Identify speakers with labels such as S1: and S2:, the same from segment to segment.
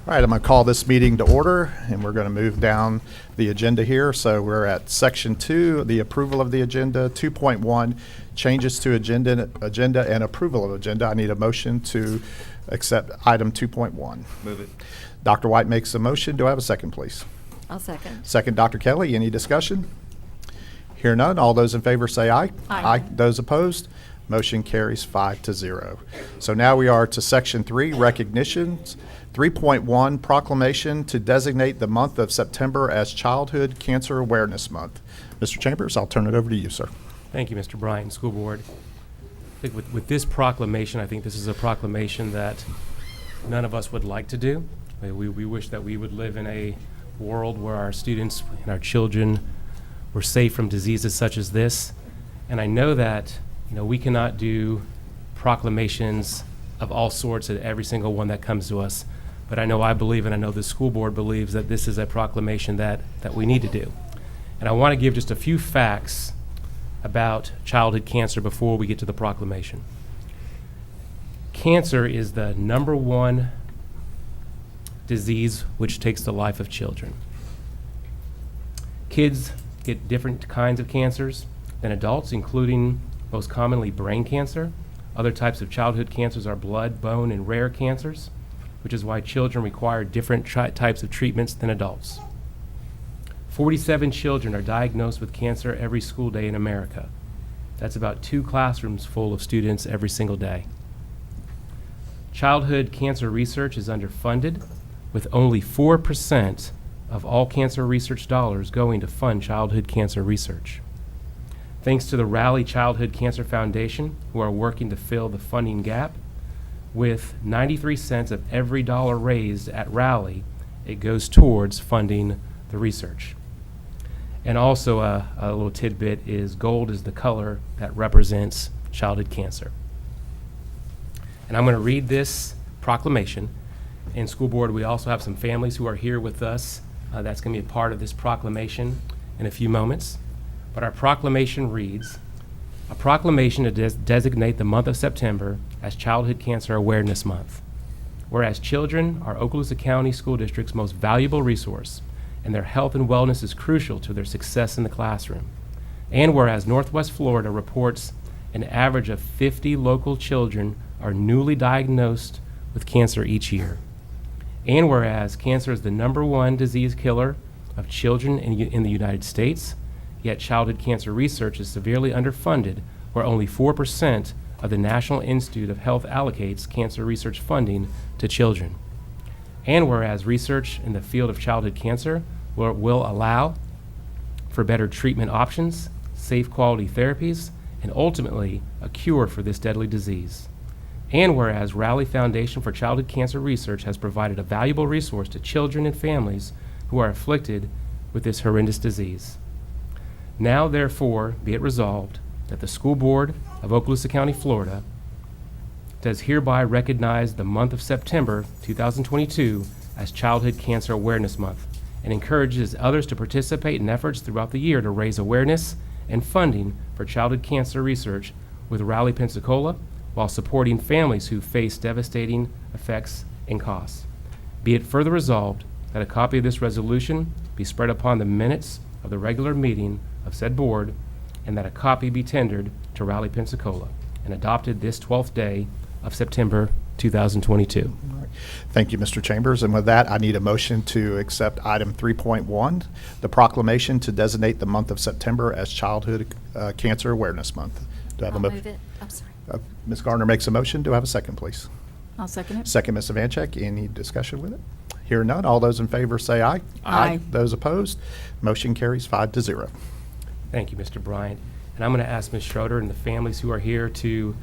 S1: All right, I'm going to call this meeting to order, and we're going to move down the agenda here. So we're at Section 2, the approval of the agenda. 2.1, changes to agenda and approval of agenda. I need a motion to accept item 2.1.
S2: Move it.
S1: Dr. White makes a motion. Do I have a second, please?
S3: I'll second.
S1: Second, Dr. Kelly. Any discussion? Hear none. All those in favor say aye.
S3: Aye.
S1: Those opposed? Motion carries 5-0. So now we are to Section 3, recognitions. 3.1, proclamation to designate the month of September as Childhood Cancer Awareness Month. Mr. Chambers, I'll turn it over to you, sir.
S4: Thank you, Mr. Bryant, School Board. I think with this proclamation, I think this is a proclamation that none of us would like to do. We wish that we would live in a world where our students and our children were safe from diseases such as this. And I know that, we cannot do proclamations of all sorts at every single one that comes to us. But I believe, and I know the school board believes, that this is a proclamation that we need to do. And I want to give just a few facts about childhood cancer before we get to the proclamation. Cancer is the #1 disease which takes the life of children. Kids get different kinds of cancers than adults, including most commonly brain cancer. Other types of childhood cancers are blood, bone, and rare cancers, which is why children require different types of treatments than adults. 47 children are diagnosed with cancer every school day in America. That's about 2 classrooms full of students every single day. Childhood cancer research is underfunded, with only 4% of all cancer research dollars going to fund childhood cancer research. Thanks to the Rally Childhood Cancer Foundation, who are working to fill the funding gap, with 93 cents of every dollar raised at Rally, it goes towards funding the research. And also a little tidbit is gold is the color that represents childhood cancer. And I'm going to read this proclamation. In School Board, we also have some families who are here with us. That's going to be a part of this proclamation in a few moments. But our proclamation reads, a proclamation to designate the month of September as Childhood Cancer Awareness Month. Whereas children are Okaloosa County School District's most valuable resource, and their health and wellness is crucial to their success in the classroom. And whereas Northwest Florida reports an average of 50 local children are newly diagnosed with cancer each year. And whereas cancer is the #1 disease killer of children in the United States, yet childhood cancer research is severely underfunded, where only 4% of the National Institute of Health allocates cancer research funding to children. And whereas research in the field of childhood cancer will allow for better treatment options, safe quality therapies, and ultimately a cure for this deadly disease. And whereas Rally Foundation for Childhood Cancer Research has provided a valuable resource to children and families who are afflicted with this horrendous disease. Now, therefore, be it resolved that the School Board of Okaloosa County, Florida, does hereby recognize the month of September 2022 as Childhood Cancer Awareness Month and encourages others to participate in efforts throughout the year to raise awareness and funding for childhood cancer research with Rally Pensacola while supporting families who face devastating effects and costs. Be it further resolved that a copy of this resolution be spread upon the minutes of the regular meeting of said board, and that a copy be tendered to Rally Pensacola and adopted this 12th day of September 2022.
S1: All right. Thank you, Mr. Chambers. And with that, I need a motion to accept item 3.1, the proclamation to designate the month of September as Childhood Cancer Awareness Month. Do I have
S3: I'll
S1: a
S3: move it. I'm sorry.
S1: Ms. Gardner makes a motion. Do I have a second, please?
S3: I'll second it.
S1: Second, Ms. Vanchek. Any discussion with it? Hear none. All those in favor say aye.
S3: Aye.
S1: Those opposed? Motion carries 5-0.
S4: Thank you, Mr. Bryant. And I'm going to ask Ms. Schroeder and the families who are here to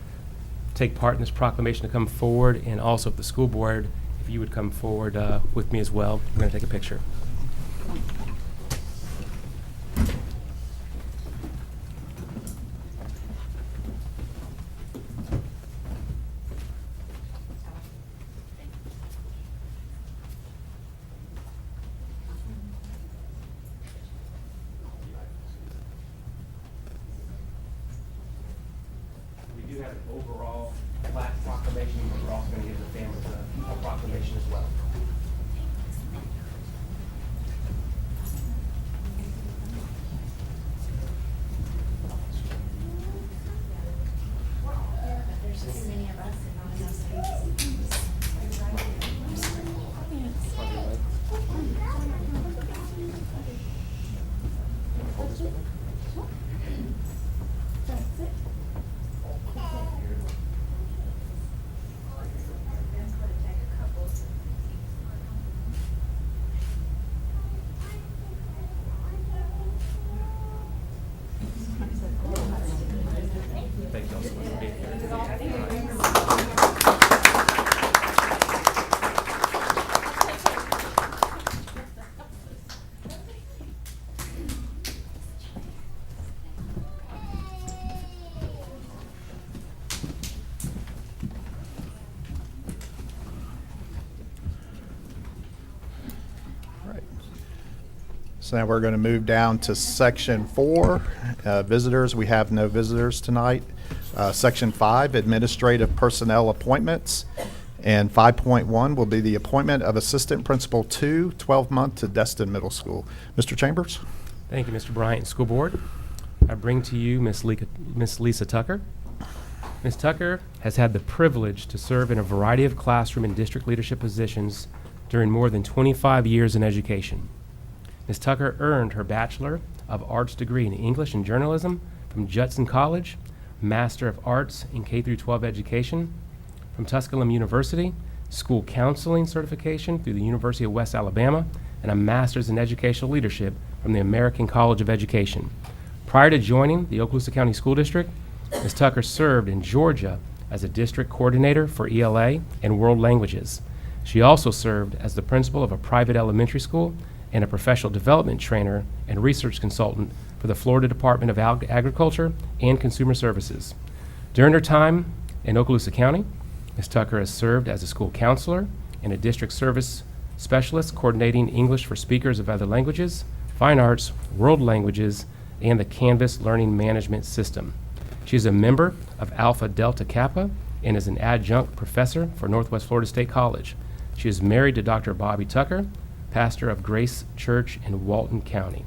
S4: take part in this proclamation to come forward, and also if the school board, if you would come forward with me as well. We're going to take a picture. We do have an overall flat proclamation, but we're also going to give the families a proclamation as well.
S1: So now we're going to move down to Section 4, visitors. We have no visitors tonight. Section 5, administrative personnel appointments. And 5.1 will be the appointment of Assistant Principal 2, 12-month to Destin Middle School. Mr. Chambers?
S4: Thank you, Mr. Bryant, School Board. I bring to you Miss Lisa Tucker. Ms. Tucker has had the privilege to serve in a variety of classroom and district leadership positions during more than 25 years in education. Ms. Tucker earned her Bachelor of Arts degree in English and Journalism from Judson College, Master of Arts in K-12 Education from Tusculum University, School Counseling Certification through the University of West Alabama, and a Master's in Educational Leadership from the American College of Education. Prior to joining the Okaloosa County School District, Ms. Tucker served in Georgia as a district coordinator for ELA and world languages. She also served as the principal of a private elementary school and a professional development trainer and research consultant for the Florida Department of Agriculture and Consumer Services. During her time in Okaloosa County, Ms. Tucker has served as a school counselor and a district service specialist coordinating English for speakers of other languages, fine arts, world languages, and the Canvas Learning Management System. She is a member of Alpha Delta Kappa and is an adjunct professor for Northwest Florida State College. She is married to Dr. Bobby Tucker, pastor of Grace Church in Walton County.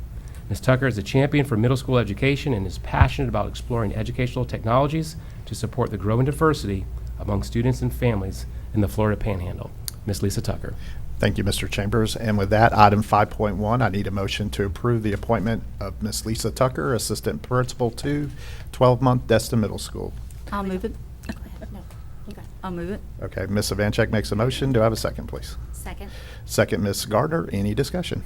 S4: Ms. Tucker is a champion for middle school education and is passionate about exploring educational technologies to support the growing diversity among students and families in the Florida Panhandle. Ms. Lisa Tucker.
S1: Thank you, Mr. Chambers. And with that, item 5.1, I need a motion to approve the appointment of Ms. Lisa Tucker, Assistant Principal 2, 12-month Destin Middle School.
S3: I'll move it. I'll move it.
S1: Okay, Ms. Savanchek makes a motion. Do I have a second, please?
S3: Second.
S1: Second, Ms. Gardner. Any discussion?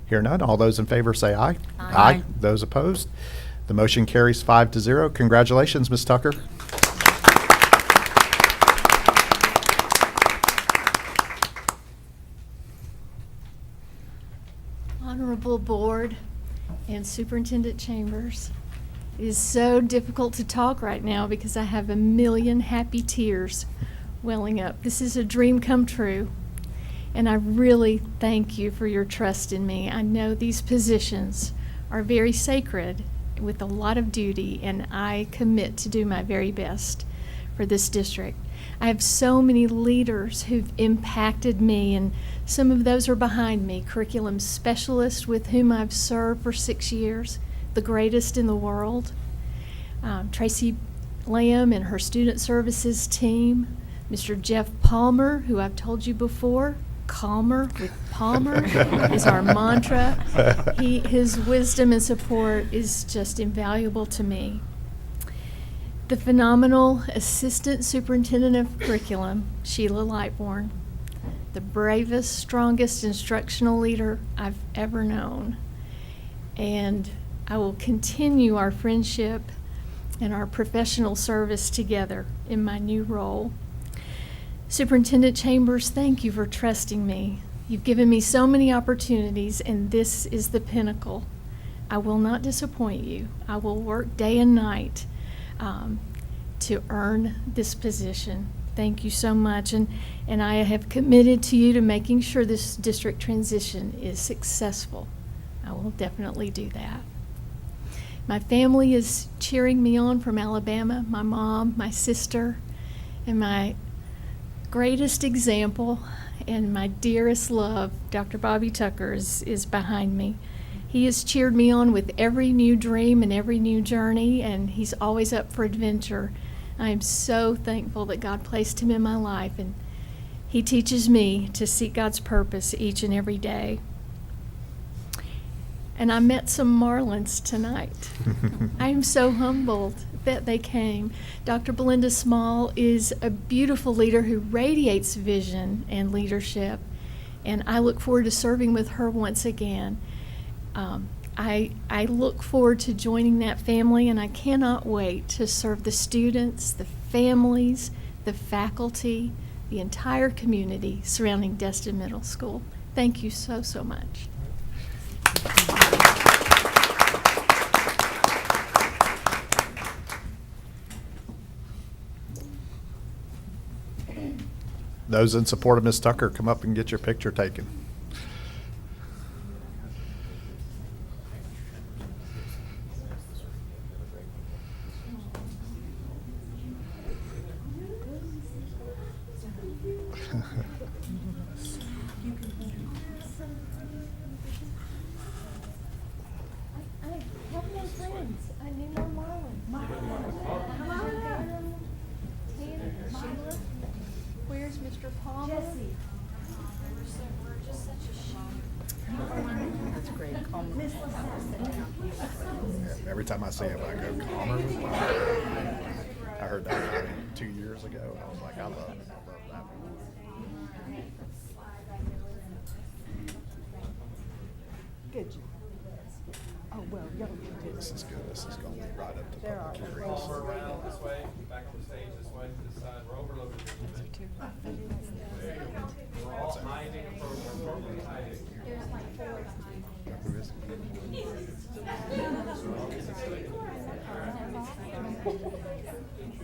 S1: Hear none. All those in favor say aye.
S3: Aye.
S1: Those opposed? The motion carries 5-0. Congratulations, Ms. Tucker.
S2: Honorable Board and Superintendent Chambers, it is so difficult to talk right now because I have a million happy tears welling up. This is a dream come true, and I really thank you for your trust in me. I know these positions are very sacred with a lot of duty, and I commit to do my very best for this district. I have so many leaders who've impacted me, and some of those are behind me. Curriculum specialist with whom I've served for 6 years, the greatest in the world. Tracy Lamb and her student services team. Mr. Jeff Palmer, who I've told you before, calmer with Palmer is our mantra. His wisdom and support is just invaluable to me. The phenomenal Assistant Superintendent of Curriculum, Sheila Lightbourne, the bravest, strongest instructional leader I've ever known. And I will continue our friendship and our professional service together in my new role. Superintendent Chambers, thank you for trusting me. You've given me so many opportunities, and this is the pinnacle. I will not disappoint you. I will work day and night to earn this position. Thank you so much, and I have committed to you to making sure this district transition is successful. I will definitely do that. My family is cheering me on from Alabama, my mom, my sister, and my greatest example and my dearest love, Dr. Bobby Tucker, is behind me. He has cheered me on with every new dream and every new journey, and he's always up for adventure. I am so thankful that God placed him in my life, and he teaches me to seek God's purpose each and every day. And I met some Marlins tonight. I am so humbled that they came. Dr. Belinda Small is a beautiful leader who radiates vision and leadership, and I look forward to serving with her once again. I look forward to joining that family, and I cannot wait to serve the students, the families, the faculty, the entire community surrounding Destin Middle School. Thank you so, so much.
S1: Those in support of Ms. Tucker, come up and get your picture taken.
S2: I have no friends. I need more Marlon. Sheila, where's Mr. Palmer? Jesse.
S3: That's great.
S1: Every time I see him, I go, Calmer. I heard that 2 years ago. I was like, I love that.
S5: Good. Oh, well, y'all can do
S1: This is good. This is going to be right up to
S5: There
S1: public
S5: are.
S1: hearings.
S4: Around this way, back to the stage this way, to this side. We're overloaded. We're all hiding appropriately. Hiding.
S1: Who is it?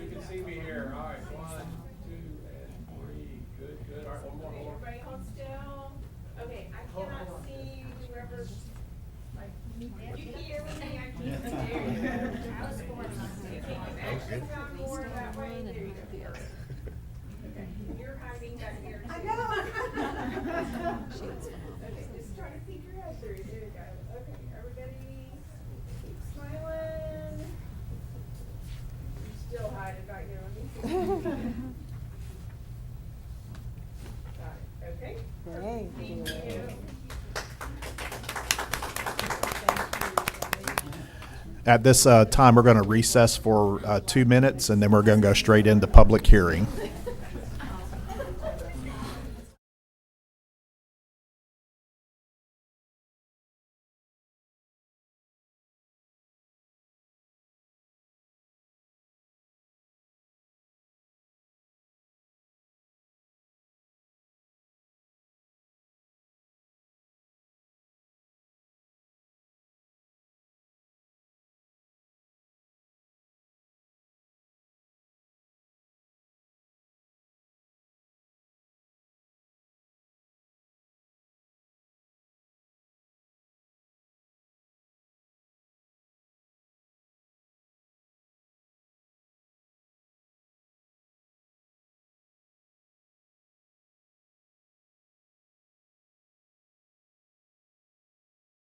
S4: You can see me here. All right, 1, 2, and 3. Good, good. All right, one more.
S6: Everybody hold still. Okay, I cannot see whoever's, like, you hear me, I can't. There you go. I was going, you can actually sound more that way. There you go. Okay, you're hiding back here. I know. Okay, just try to peek your head through. There you go. Okay, everybody, keep smiling. You're still hiding back there. Let me see. Got it, okay?
S5: Thank you.
S6: Thank you.
S1: At this time, we're going to recess for 2 minutes, and then we're going to go straight into public hearing.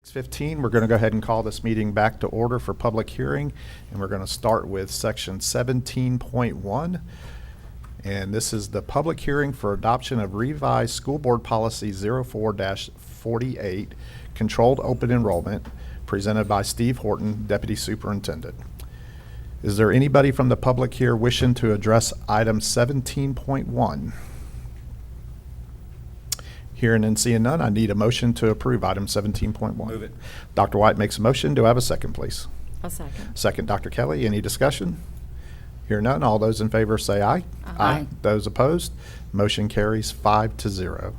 S1: Six 15, we're going to go ahead and call this meeting back to order for public hearing, and we're going to start with section 17.1. And this is the public hearing for adoption of revised school board policy 04-48, controlled open enrollment, presented by Steve Horton, Deputy Superintendent. Is there anybody from the public here wishing to address item 17.1? Hearing and seeing none, I need a motion to approve item 17.1.
S7: Move it.
S1: Dr. White makes a motion. Do I have a second, please?
S3: A second.
S1: Second, Dr. Kelly. Any discussion? Hear none. All those in favor say aye.
S3: Aye.
S1: Those opposed? Motion carries 5-0.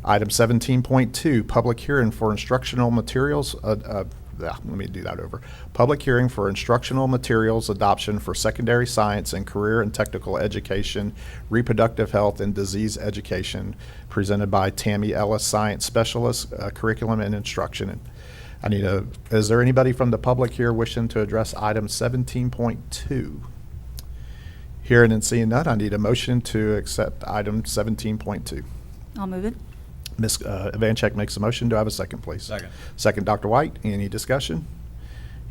S1: Item 17.2, public hearing for instructional materials. Let me do that over. Public hearing for instructional materials adoption for secondary science and career and technical education, reproductive health and disease education, presented by Tammy Ellis, Science Specialist, Curriculum and Instruction. Is there anybody from the public here wishing to address item 17.2? Hearing and seeing none, I need a motion to accept item 17.2.
S3: I'll move it.
S1: Ms. Vancheck makes a motion. Do I have a second, please?
S7: Second.
S1: Second, Dr. White. Any discussion?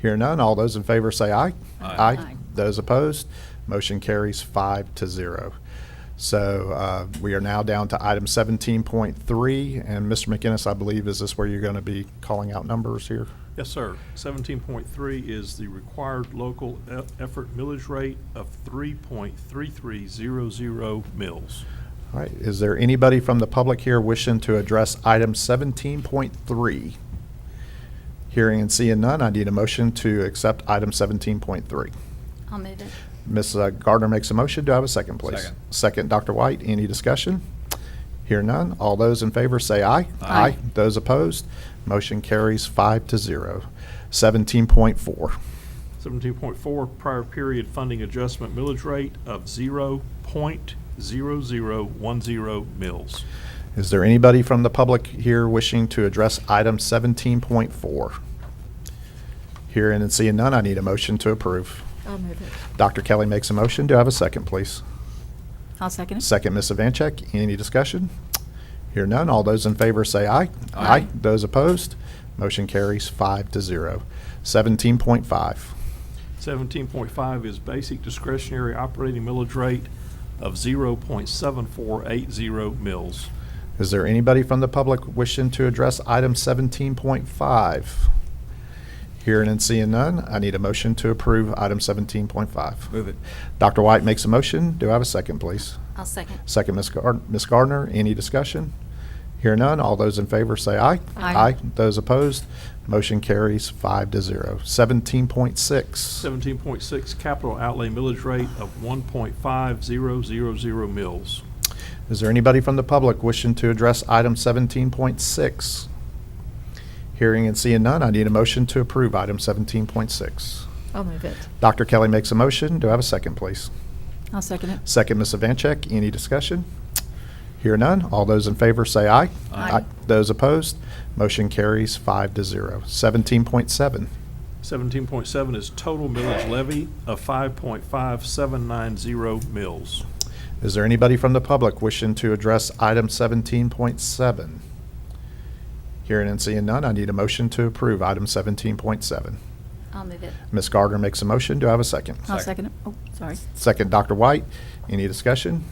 S1: Hear none. All those in favor say aye.
S7: Aye.
S3: Aye.
S1: Those opposed? Motion carries 5-0. So we are now down to item 17.3. And Mr. McInnes, I believe, is this where you're going to be calling out numbers here?
S8: Yes, sir. 17.3 is the required local effort millage rate of 3.3300 mils.
S1: All right. Is there anybody from the public here wishing to address item 17.3? Hearing and seeing none, I need a motion to accept item 17.3.
S3: I'll move it.
S1: Ms. Gardner makes a motion. Do I have a second, please?
S7: Second.
S1: Second, Dr. White. Any discussion? Hear none. All those in favor say aye.
S3: Aye.
S1: Those opposed? Motion carries 5-0. 17.4.
S8: 17.4, prior period funding adjustment millage rate of 0.0010 mils.
S1: Is there anybody from the public here wishing to address item 17.4? Hearing and seeing none, I need a motion to approve.
S3: I'll move it.
S1: Dr. Kelly makes a motion. Do I have a second, please?
S3: I'll second it.
S1: Second, Ms. Vancheck. Any discussion? Hear none. All those in favor say aye.
S3: Aye.
S1: Those opposed? Motion carries 5-0. 17.5.
S8: 17.5 is basic discretionary operating millage rate of 0.7480 mils.
S1: Is there anybody from the public wishing to address item 17.5? Hearing and seeing none, I need a motion to approve item 17.5.
S7: Move it.
S1: Dr. White makes a motion. Do I have a second, please?
S3: I'll second.
S1: Second, Ms. Gardner. Any discussion? Hear none. All those in favor say aye.
S3: Aye.
S1: Those opposed? Motion carries 5-0. 17.6.
S8: 17.6 capital outlay millage rate of 1.5000 mils.
S1: Is there anybody from the public wishing to address item 17.6? Hearing and seeing none, I need a motion to approve item 17.6.
S5: I'll move it.
S1: Dr. Kelly makes a motion. Do I have a second, please?
S3: I'll second it.
S1: Second, Ms. Vancheck. Any discussion? Hear none. All those in favor say aye.
S3: Aye.
S1: Those opposed? Motion carries 5-0. 17.7.
S8: 17.7 is total millage levy of 5.5790 mils.
S1: Is there anybody from the public wishing to address item 17.7? Hearing and seeing none, I need a motion to approve item 17.7.
S3: I'll move it.
S1: Ms. Gardner makes a motion. Do I have a second?
S3: I'll second it. Oh, sorry.
S1: Second, Dr. White. Any discussion?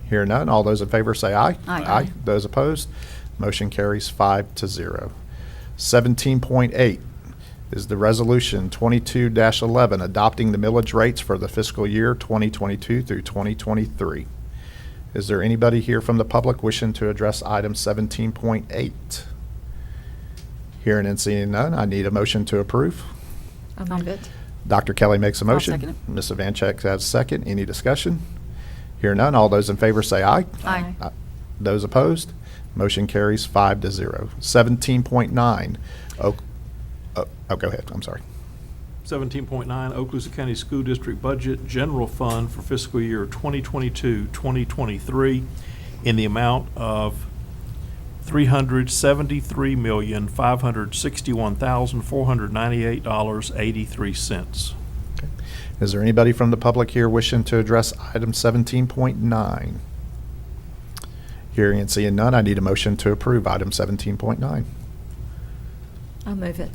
S1: Hear none. All those in favor say aye.
S3: Aye.
S1: Those opposed? Motion carries 5-0. 17.8 is the resolution 22-11 adopting the millage rates for the fiscal year 2022 through 2023. Is there anybody here from the public wishing to address item 17.8? Hearing and seeing none, I need a motion to approve.
S5: I'll move it.
S1: Dr. Kelly makes a
S3: I'll
S1: motion.
S3: second it.
S1: Ms. Vancheck has a second. Any discussion? Hear none. All those in favor say aye.
S3: Aye.
S1: Those opposed? Motion carries 5-0. 17.9. Oh, go ahead. I'm sorry.
S8: 17.9 Okaloosa County School District Budget General Fund for fiscal year 2022-2023 in the amount of $373,561,498.83.
S1: Is there anybody from the public here wishing to address item 17.9? Hearing and seeing none, I need a motion to approve item 17.9.
S5: I'll move it.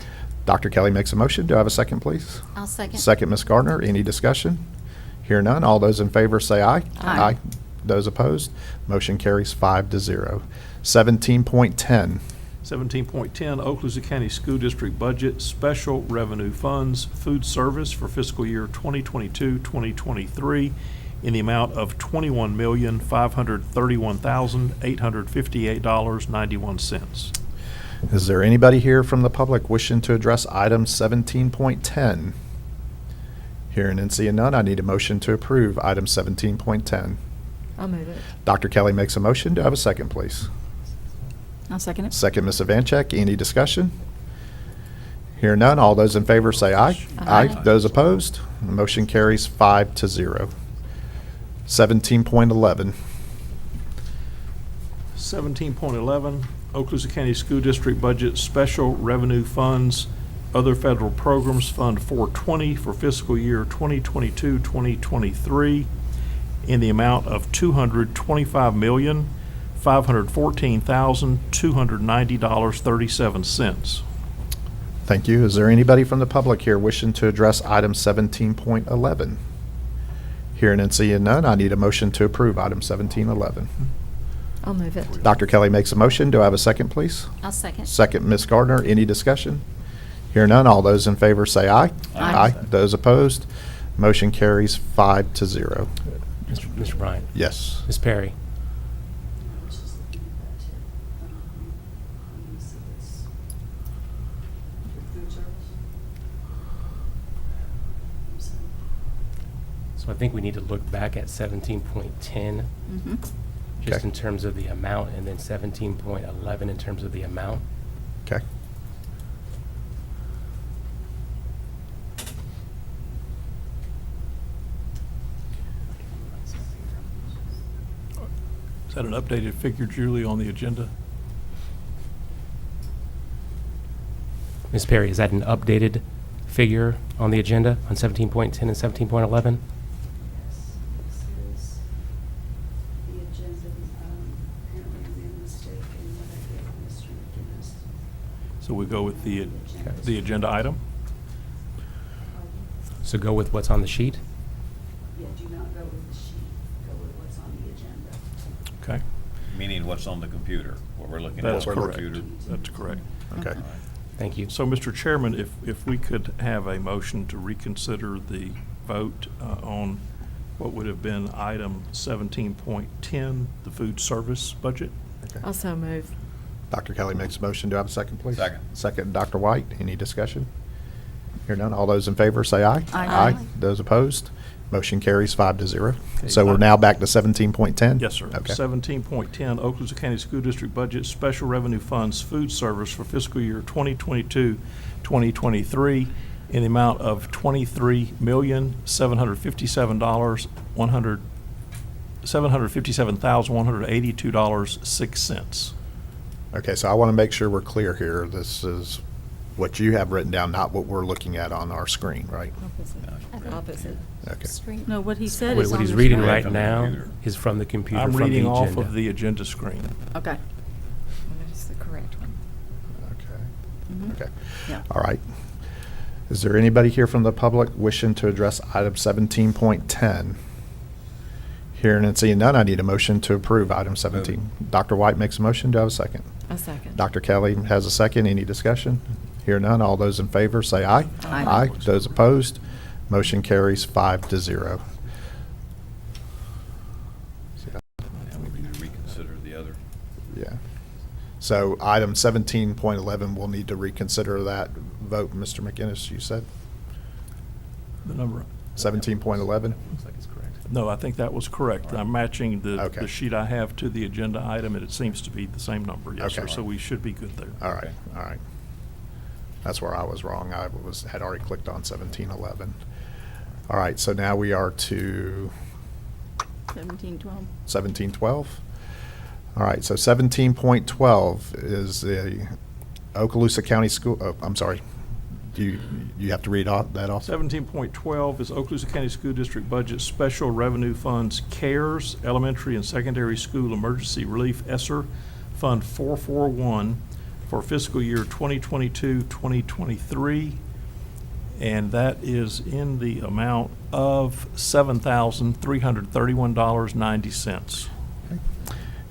S1: Dr. Kelly makes a motion. Do I have a second, please?
S3: I'll second.
S1: Second, Ms. Gardner. Any discussion? Hear none. All those in favor say aye.
S3: Aye.
S1: Those opposed? Motion carries 5-0. 17.10.
S8: 17.10 Okaloosa County School District Budget Special Revenue Funds Food Service for fiscal year 2022-2023 in the amount of $21,531,858.91.
S1: Is there anybody here from the public wishing to address item 17.10? Hearing and seeing none, I need a motion to approve item 17.10.
S5: I'll move it.
S1: Dr. Kelly makes a motion. Do I have a second, please?
S3: I'll second it.
S1: Second, Ms. Vancheck. Any discussion? Hear none. All those in favor say aye.
S3: Aye.
S1: Those opposed? The motion carries 5-0. 17.11.
S8: 17.11 Okaloosa County School District Budget Special Revenue Funds Other Federal Programs Fund 420 for fiscal year 2022-2023 in the amount of $225,514,290.37.
S1: Thank you. Is there anybody from the public here wishing to address item 17.11? Hearing and seeing none, I need a motion to approve item 17.11.
S5: I'll move it.
S1: Dr. Kelly makes a motion. Do I have a second, please?
S3: I'll second.
S1: Second, Ms. Gardner. Any discussion? Hear none. All those in favor say aye.
S3: Aye.
S1: Those opposed? Motion carries 5-0.
S4: Mr. Bryant.
S1: Yes.
S4: Ms. Perry. So I think we need to look back at 17.10,
S3: Mm-hmm.
S4: just
S1: Okay.
S4: in terms of the amount, and then 17.11 in terms of the amount.
S1: Okay.
S8: Is that an updated figure, Julie, on the agenda?
S4: Ms. Perry, is that an updated figure on the agenda on 17.10 and 17.11?
S7: agenda, apparently I made a mistake in what I gave Mr. McGinnis.
S8: So we go with the agenda item?
S4: So go with what's on the sheet?
S7: Yeah, do not go with the sheet, go with what's on the agenda.
S8: Okay,
S9: Meaning what's on the computer, what we're looking at.
S8: that's
S9: on the
S8: correct.
S9: computer.
S8: That's correct.
S1: Okay.
S9: All right.
S4: Thank you.
S8: So, Mr. Chairman, if we could have a motion to reconsider the vote on what would have been item 17.10, the food service budget?
S1: Okay.
S5: Also move.
S1: Dr. Kelly makes a motion. Do I have a second, please?
S9: Second.
S1: Second, Dr. White. Any discussion? Hear none. All those in favor say aye.
S3: Aye.
S1: Those opposed? Motion carries 5-0.
S8: Okay,
S1: So we're now back to 17.10?
S8: Yes, sir.
S1: Okay.
S8: 17.10, Okaloosa County School District Budget, Special Revenue Funds, Food Service for fiscal year 2022-2023 in the amount of $23,757,182.06.
S1: Okay, so I want to make sure we're clear here. This is what you have written down, not what we're looking at on our screen, right?
S5: Opposite.
S1: Okay.
S3: No, what he said
S4: What
S3: is
S4: what
S3: on
S4: he's
S3: the
S4: reading
S3: screen.
S4: right
S9: From the
S4: now
S9: computer.
S4: is from the computer,
S8: I'm
S4: from the
S8: reading off
S4: agenda.
S8: of the agenda screen.
S3: Okay.
S5: It's the correct one.
S1: Okay.
S3: Mhm.
S1: Okay.
S3: Yeah.
S1: All right. Is there anybody here from the public wishing to address item 17.10? Hearing and seeing none, I need a motion to approve item 17. Dr. White makes a motion. Do I have a second?
S5: A second.
S1: Dr. Kelly has a second. Any discussion? Hear none. All those in favor say aye.
S3: Aye.
S1: Those opposed? Motion carries 5-0.
S9: Now we need to reconsider the other.
S1: Yeah. So item 17.11, we'll need to reconsider that vote, Mr. McGinnis, you said?
S8: The number,
S1: 17.11?
S4: Looks like it's correct.
S8: no, I think that was correct. I'm matching the
S1: Okay.
S8: sheet I have to the agenda item, and it seems to be the same number, yes, sir.
S1: Okay.
S8: So we should be good there.
S1: All right, all right. That's where I was wrong. I had already clicked on 1711. All right, so now we are to
S3: 1712.
S1: 1712. All right, so 17.12 is the Okaloosa County School, oh, I'm sorry. Do you have to read that off?
S8: 17.12 is Okaloosa County School District Budget Special Revenue Funds CARES Elementary and Secondary School Emergency Relief ESSER Fund 441 for fiscal year 2022-2023, and that is in the amount of $7,331.90.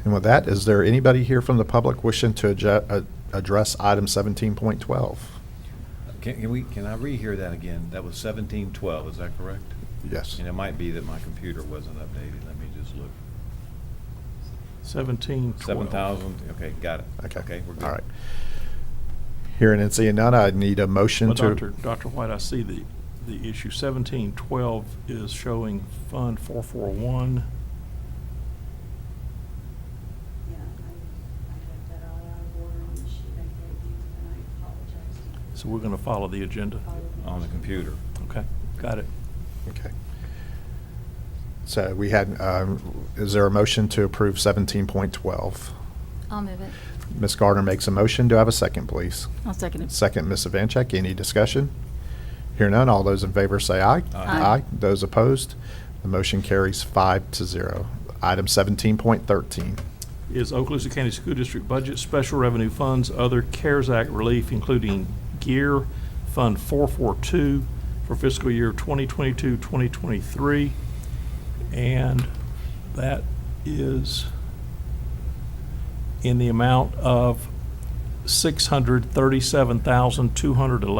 S1: And with that, is there anybody here from the public wishing to address item 17.12?
S9: Can I rehear that again? That was 1712, is that correct?
S1: Yes.
S9: And it might be that my computer wasn't updated. Let me just look.
S8: 1712.
S9: 7,000, okay, got it.
S1: Okay.
S9: We're good.
S1: All right. Hearing and seeing none, I need a motion
S8: Well,
S1: to.
S8: Dr. White, I see the issue. 1712 is showing Fund 441.
S7: Yeah, I had that all out of order on the sheet I gave you, and I apologize.
S8: So we're going to follow the agenda.
S9: On the computer.
S8: Okay, got it.
S1: Okay. So we had, is there a motion to approve 17.12?
S3: I'll move it.
S1: Ms. Gardner makes a motion. Do I have a second, please?
S3: I'll second it.
S1: Second, Ms. Evancheck. Any discussion? Hear none. All those in favor say aye.
S3: Aye.
S1: Those opposed? The motion carries 5-0. Item 17.13.
S8: Is Okaloosa County School District Budget Special Revenue Funds, other CARES Act relief, including GEAR Fund 442 for fiscal year 2022-2023. And that is in the amount of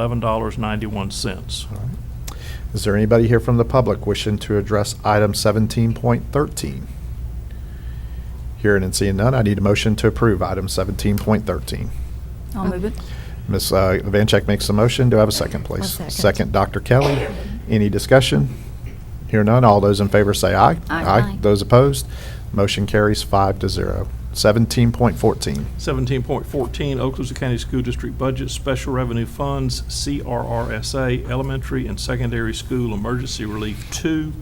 S8: $637,211.91.
S1: All right. Is there anybody here from the public wishing to address item 17.13? Hearing and seeing none, I need a motion to approve item 17.13.
S3: I'll move it.
S1: Ms. Evancheck makes a motion. Do I have a second, please?
S5: second.
S1: Second, Dr. Kelly. Any discussion? Hear none. All those in favor say aye.
S3: Aye.
S1: Those opposed? Motion carries 5-0. 17.14.
S8: 17.14, Okaloosa County School District Budget Special Revenue Funds, CRRSA Elementary and Secondary School Emergency Relief 2,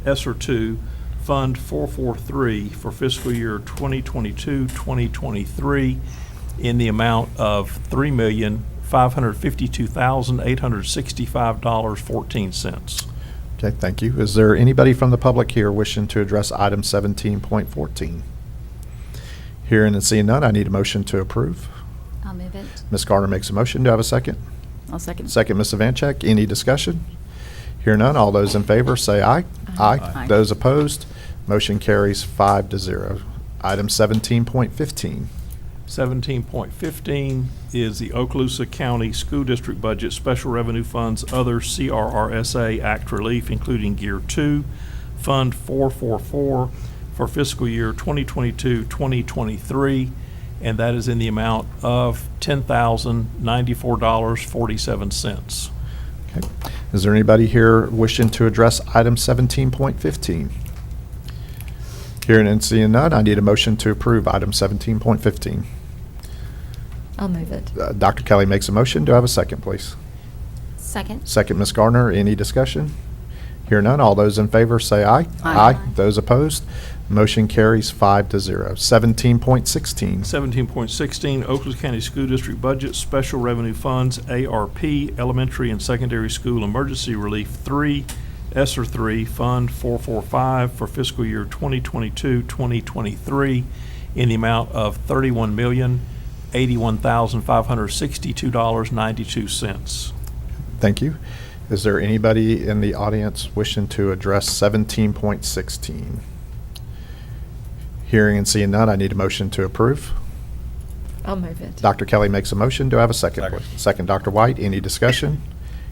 S8: ESSER 2, Fund 443 for fiscal year 2022-2023 in the amount of $3,552,865.14.
S1: Okay, thank you. Is there anybody from the public here wishing to address item 17.14? Hearing and seeing none, I need a motion to approve.
S3: I'll move it.
S1: Ms. Garner makes a motion. Do I have a second?
S3: I'll second.
S1: Second, Ms. Vancheck. Any discussion? Hear none, all those in favor say aye.
S3: Aye.
S1: Those opposed, motion carries 5-0. Item 17.15.
S8: 17.15 is the Okaloosa County School District Budget Special Revenue Funds Other CRRSA Act Relief, including Gear 2, Fund 444 for fiscal year 2022-2023, and that is in the amount of $10,094.47.
S1: Okay. Is there anybody here wishing to address item 17.15? Hearing and seeing none, I need a motion to approve item 17.15.
S3: I'll move it.
S1: Dr. Kelly makes a motion. Do I have a second, please?
S3: Second.
S1: Second, Ms. Garner. Any discussion? Hear none. All those in favor say aye.
S3: Aye.
S1: Those opposed, motion carries 5-0. 17.16.
S8: 17.16, Okaloosa County School District Budget Special Revenue Funds, ARP, Elementary and Secondary School Emergency Relief 3, ESSER 3, Fund 445 for fiscal year 2022-2023 in the amount of $31,081,562.92.
S1: Thank you. Is there anybody in the audience wishing to address 17.16? Hearing and seeing none, I need a motion to approve.
S5: I'll move it.
S1: Dr. Kelly makes a motion. Do I have a second,
S9: Second.
S1: please? Second, Dr. White. Any discussion?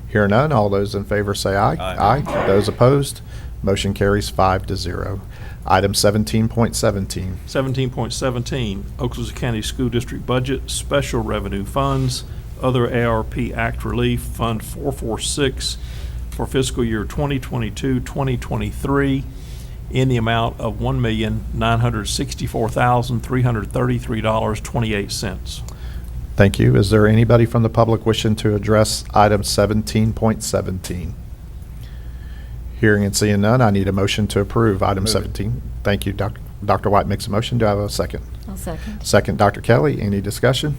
S1: Hear none. All those in favor say aye.
S9: Aye.
S1: Those opposed, motion carries 5-0. Item 17.17.
S8: 17.17, Okaloosa County School District Budget Special Revenue Funds, Other ARP Act Relief, Fund 446 for fiscal year 2022-2023 in the amount of $1,964,333.28.
S1: Thank you. Is there anybody from the public wishing to address item 17.17? Hearing and seeing none, I need a motion to approve item
S9: Move it.
S1: 17. Thank you. Dr. White makes a motion. Do I have a second?
S5: I'll second.
S1: Second, Dr. Kelly. Any discussion?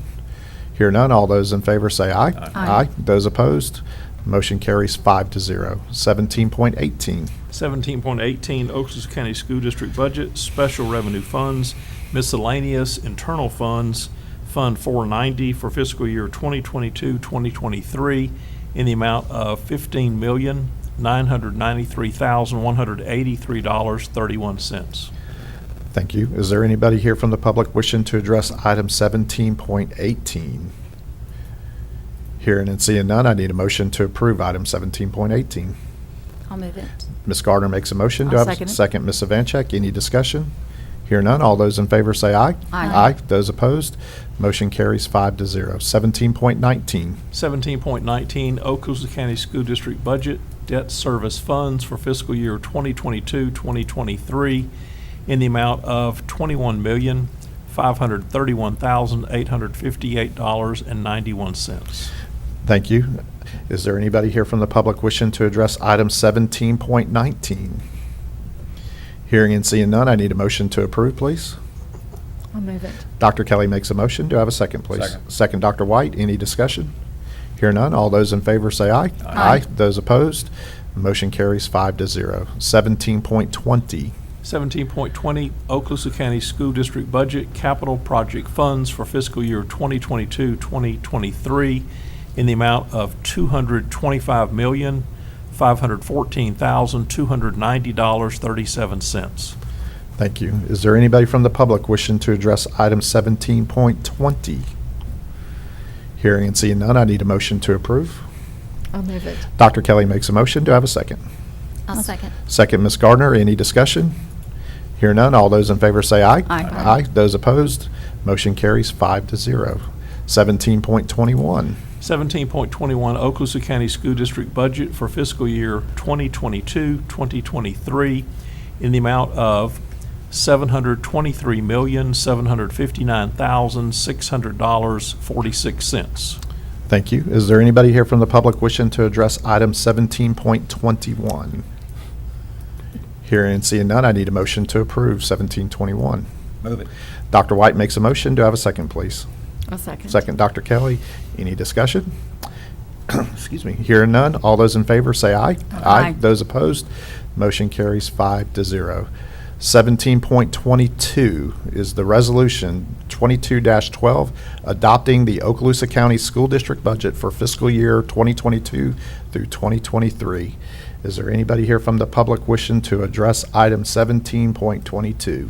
S1: Hear none. All those in favor say aye.
S3: Aye.
S1: Those opposed, motion carries 5-0. 17.18.
S8: 17.18, Okaloosa County School District Budget Special Revenue Funds, Miscellaneous Internal Funds, Fund 490 for fiscal year 2022-2023 in the amount of $15,993,183.31.
S1: Thank you. Is there anybody here from the public wishing to address item 17.18? Hearing and seeing none, I need a motion to approve item 17.18.
S3: I'll move it.
S1: Ms. Gardner makes a motion. Do I
S3: I'll
S1: have a
S3: second it.
S1: second? Ms. Vancheck, any discussion? Hear none. All those in favor say aye.
S3: Aye.
S1: Those opposed, motion carries 5-0. 17.19.
S8: 17.19, Okaloosa County School District Budget Debt Service Funds for fiscal year 2022-2023 in the amount of $21,531,858.91.
S1: Thank you. Is there anybody here from the public wishing to address item 17.19? Hearing and seeing none, I need a motion to approve, please.
S5: I'll move it.
S1: Dr. Kelly makes a motion. Do I have a second, please?
S9: Second.
S1: Second, Dr. White. Any discussion? Hear none. All those in favor say aye.
S3: Aye.
S1: Those opposed, motion carries 5-0. 17.20.
S8: 17.20, Okaloosa County School District Budget Capital Project Funds for fiscal year 2022-2023 in the amount of $225,514,290.37.
S1: Thank you. Is there anybody from the public wishing to address item 17.20? Hearing and seeing none, I need a motion to approve.
S5: I'll move it.
S1: Dr. Kelly makes a motion. Do I have a second?
S3: I'll second.
S1: Second, Ms. Gardner. Any discussion? Hear none. All those in favor say aye.
S3: Aye.
S1: Those opposed, motion carries 5-0. 17.21.
S8: 17.21, Okaloosa County School District Budget for fiscal year 2022-2023 in the amount of $723,759,600.46.
S1: Thank you. Is there anybody here from the public wishing to address item 17.21? Hearing and seeing none, I need a motion to approve 1721.
S9: Move it.
S1: Dr. White makes a motion. Do I have a second, please?
S5: I'll second.
S1: Second, Dr. Kelly. Any discussion? Excuse me. Hearing none, all those in favor say aye.
S3: Aye.
S1: Those opposed, motion carries 5-0. 17.22 is the resolution 22-12, adopting the Okaloosa County School District budget for fiscal year 2022 through 2023. Is there anybody here from the public wishing to address item 17.22?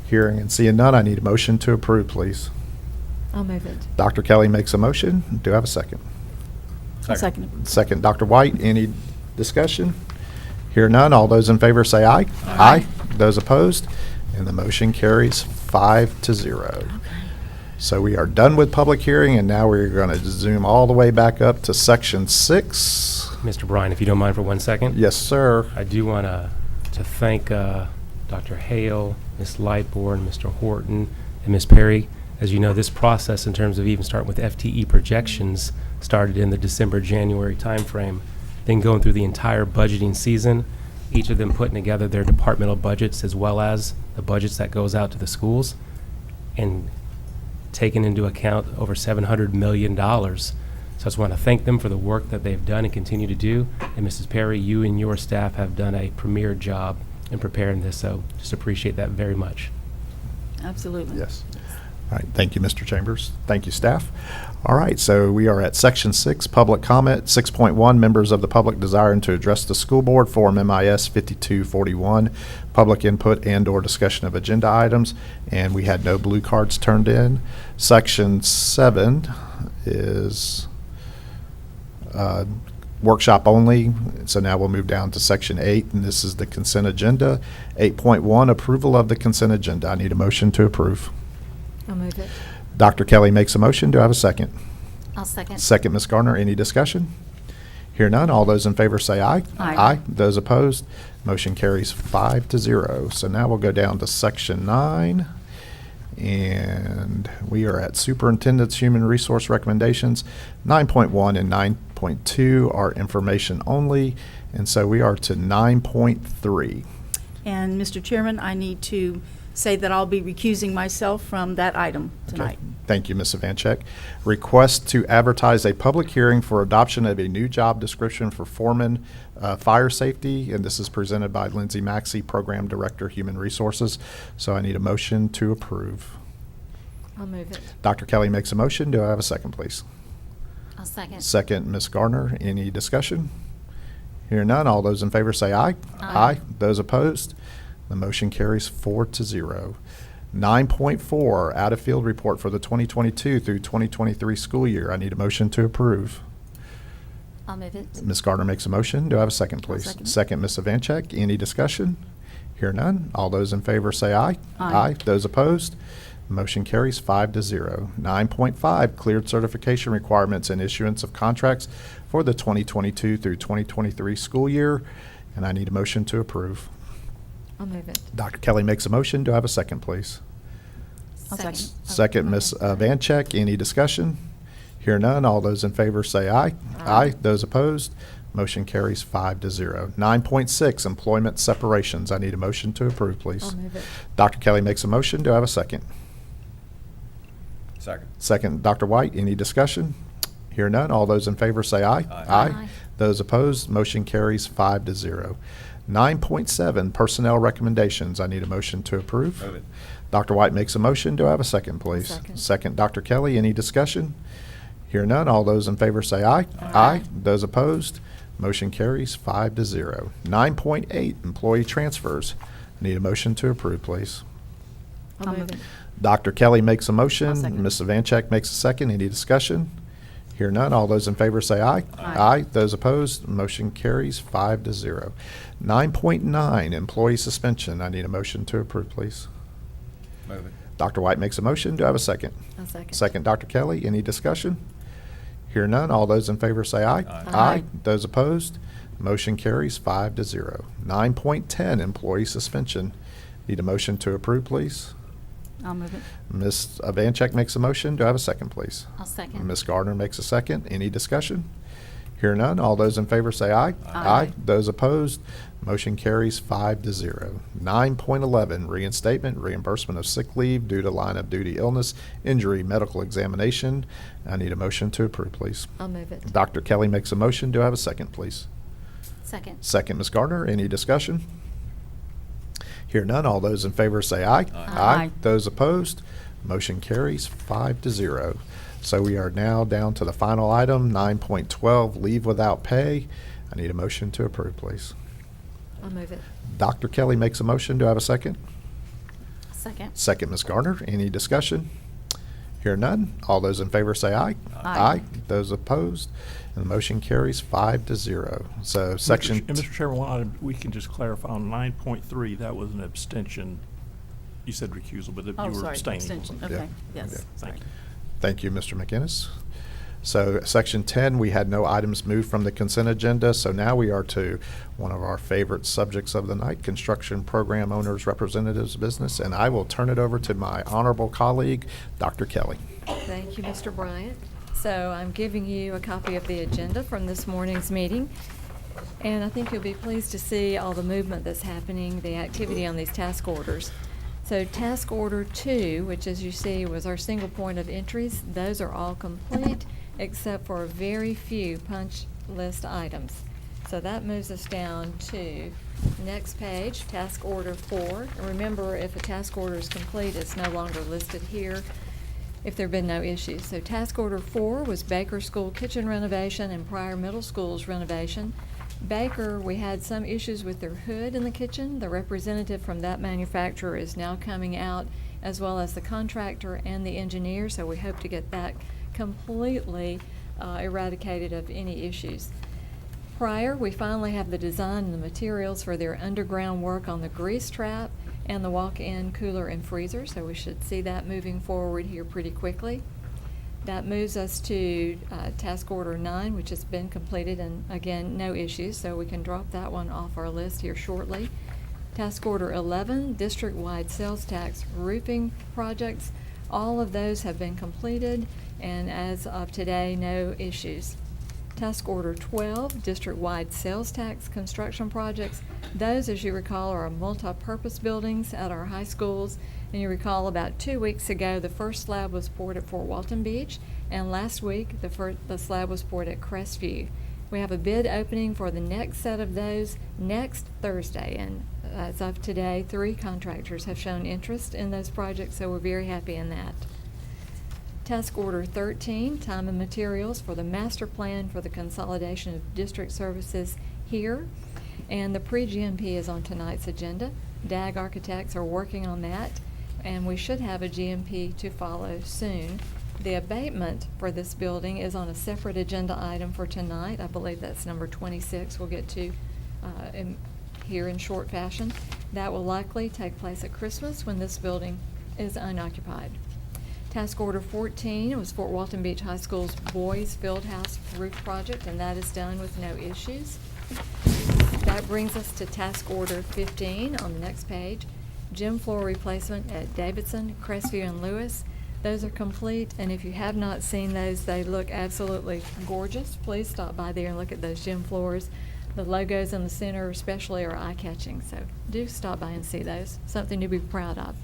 S1: Hearing and seeing none, I need a motion to approve, please.
S5: I'll move it.
S1: Dr. Kelly makes a motion. Do I have a second?
S3: I'll second it.
S1: Second, Dr. White. Any discussion? Hear none. All those in favor say aye.
S3: Aye.
S1: Those opposed? And the motion carries 5-0. So we are done with public hearing, and now we're going to zoom all the way back up to section 6.
S4: Mr. Bryan, if you don't mind for 1 second.
S1: Yes, sir.
S4: I do want to thank Dr. Hale, Ms. Lightbourne, Mr. Horton, and Ms. Perry. As you know, this process in terms of even starting with FTE projections started in the December-January timeframe, then going through the entire budgeting season, each of them putting together their departmental budgets as well as the budgets that goes out to the schools, and taking into account over $700 million. So I just want to thank them for the work that they've done and continue to do. And Mrs. Perry, you and your staff have done a premier job in preparing this, so just appreciate that very much.
S3: Absolutely.
S1: Yes. All right, thank you, Mr. Chambers. Thank you, staff. All right, so we are at section 6, public comment. 6.1, members of the public desiring to address the school board, Form MIS 5241, public input and/or discussion of agenda items, and we had no blue cards turned in. Section 7 is workshop only, so now we'll move down to section 8, and this is the consent agenda. 8.1, approval of the consent agenda. I need a motion to approve.
S5: I'll move it.
S1: Dr. Kelly makes a motion. Do I have a second?
S3: I'll second.
S1: Second, Ms. Garner. Any discussion? Hear none. All those in favor say aye.
S3: Aye.
S1: Those opposed? Motion carries 5-0. So now we'll go down to section 9. And we are at Superintendent's Human Resource Recommendations. 9.1 and 9.2 are information only. And so we are to 9.3.
S3: And Mr. Chairman, I need to say that I'll be recusing myself from that item tonight.
S1: Okay. Thank you, Ms. Ivanchek. Request to advertise a public hearing for adoption of a new job description for foreman fire safety, and this is presented by Lindsay Maxey, Program Director, Human Resources. So I need a motion to approve.
S5: I'll move it.
S1: Dr. Kelly makes a motion. Do I have a second, please?
S3: I'll second.
S1: Second, Ms. Garner. Any discussion? Hear none. All those in favor say aye.
S3: Aye.
S1: Those opposed? The motion carries 4-0. 9.4, out-of-field report for the 2022 through 2023 school year. I need a motion to approve.
S3: I'll move it.
S1: Ms. Gardner makes a motion. Do I have a second, please?
S3: second.
S1: Second, Ms. Ivanchek. Any discussion? Hear none. All those in favor say aye.
S3: Aye.
S1: Those opposed? Motion carries 5-0. 9.5, cleared certification requirements and issuance of contracts for the 2022 through 2023 school year. And I need a motion to approve.
S5: I'll move it.
S1: Dr. Kelly makes a motion. Do I have a second, please?
S3: I'll second.
S1: Second, Ms. Vancheck. Any discussion? Hear none. All those in favor say aye.
S5: Aye.
S1: Those opposed? Motion carries 5-0. 9.6, employment separations. I need a motion to approve, please.
S5: I'll move it.
S1: Dr. Kelly makes a motion. Do I have a second?
S9: Second.
S1: Second, Dr. White. Any discussion? Hear none. All those in favor say aye.
S9: Aye.
S3: Aye.
S1: Those opposed? Motion carries 5-0. 9.7, personnel recommendations. I need a motion to approve.
S9: Move it.
S1: Dr. White makes a motion. Do I have a second, please?
S5: Second.
S1: Second, Dr. Kelly. Any discussion? Hear none. All those in favor say aye.
S3: Aye.
S1: Those opposed? Motion carries 5-0. 9.8, employee transfers. Need a motion to approve, please.
S3: I'll move it.
S1: Dr. Kelly makes a motion.
S3: I'll second.
S1: Ms. Vanchek makes a second. Any discussion? Hear none. All those in favor say aye.
S3: Aye.
S1: Those opposed? Motion carries 5-0. 9.9, employee suspension. I need a motion to approve, please.
S9: Move it.
S1: Dr. White makes a motion. Do I have a second?
S5: I'll second.
S1: Second, Dr. Kelly. Any discussion? Hear none. All those in favor say aye.
S3: Aye.
S1: Those opposed? Motion carries 5-0. 9.10, employee suspension. Need a motion to approve, please.
S3: I'll move it.
S1: Ms. Vanchek makes a motion. Do I have a second, please?
S3: I'll second.
S1: Ms. Gardner makes a second. Any discussion? Hear none. All those in favor say aye.
S3: Aye.
S1: Those opposed? Motion carries 5-0. 9.11, reinstatement, reimbursement of sick leave due to line of duty illness, injury, medical examination. I need a motion to approve, please.
S5: I'll move it.
S1: Dr. Kelly makes a motion. Do I have a second, please?
S3: Second.
S1: Second, Ms. Gardner. Any discussion? Hear none, all those in favor say aye.
S3: Aye.
S1: Those opposed, motion carries 5-0. So we are now down to the final item, 9.12, leave without pay. I need a motion to approve, please.
S5: I'll move it.
S1: Dr. Kelly makes a motion. Do I have a second?
S3: Second.
S1: Second, Ms. Garner. Any discussion? Hear none. All those in favor say aye.
S3: Aye.
S1: Those opposed, and the motion carries 5-0. So section.
S8: And Mr. Chairman, one item, we can just clarify on 9.3, that was an abstention. You said recusal, but you
S3: Oh,
S8: were
S3: sorry,
S8: abstaining.
S3: abstention.
S1: Yeah.
S3: Okay, yes.
S1: Okay.
S8: Thank you.
S1: Thank you, Mr. McInnes. So section 10, we had no items moved from the consent agenda, so now we are to one of our favorite subjects of the night, construction program owners representatives business, and I will turn it over to my honorable colleague, Dr. Kelly.
S5: Thank you, Mr. Bryant. So I'm giving you a copy of the agenda from this morning's meeting. And I think you'll be pleased to see all the movement that's happening, the activity on these task orders. So task order 2, which as you see was our single point of entries, those are all complete except for a very few punch list items. So that moves us down to next page, task order 4. And remember, if a task order is complete, it's no longer listed here if there have been no issues. So task order 4 was Baker School kitchen renovation and Pryor Middle School's renovation. Baker, we had some issues with their hood in the kitchen. The representative from that manufacturer is now coming out, as well as the contractor and the engineer, so we hope to get that completely eradicated of any issues. Pryor, we finally have the design and the materials for their underground work on the grease trap and the walk-in cooler and freezer, so we should see that moving forward here pretty quickly. That moves us to task order 9, which has been completed, and again, no issues, so we can drop that one off our list here shortly. Task order 11, district-wide sales tax roofing projects. All of those have been completed, and as of today, no issues. Task order 12, district-wide sales tax construction projects. Those, as you recall, are multi-purpose buildings at our high schools. And you recall about 2 weeks ago, the first slab was poured at Fort Walton Beach, and last week, the slab was poured at Crestview. We have a bid opening for the next set of those next Thursday, and as of today, 3 contractors have shown interest in those projects, so we're very happy in that. Task order 13, time and materials for the master plan for the consolidation of district services here. And the pre-GMP is on tonight's agenda. DAG Architects are working on that, and we should have a GMP to follow soon. The abatement for this building is on a separate agenda item for tonight. I believe that's number 26 we'll get to here in short fashion. That will likely take place at Christmas when this building is unoccupied. Task order 14 was Fort Walton Beach High School's Boys Fieldhouse Roof Project, and that is done with no issues. That brings us to task order 15 on the next page. Gym floor replacement at Davidson, Crestview, and Lewis. Those are complete, and if you have not seen those, they look absolutely gorgeous. Please stop by there and look at those gym floors. The logos in the center especially are eye-catching, so do stop by and see those. Something to be proud of.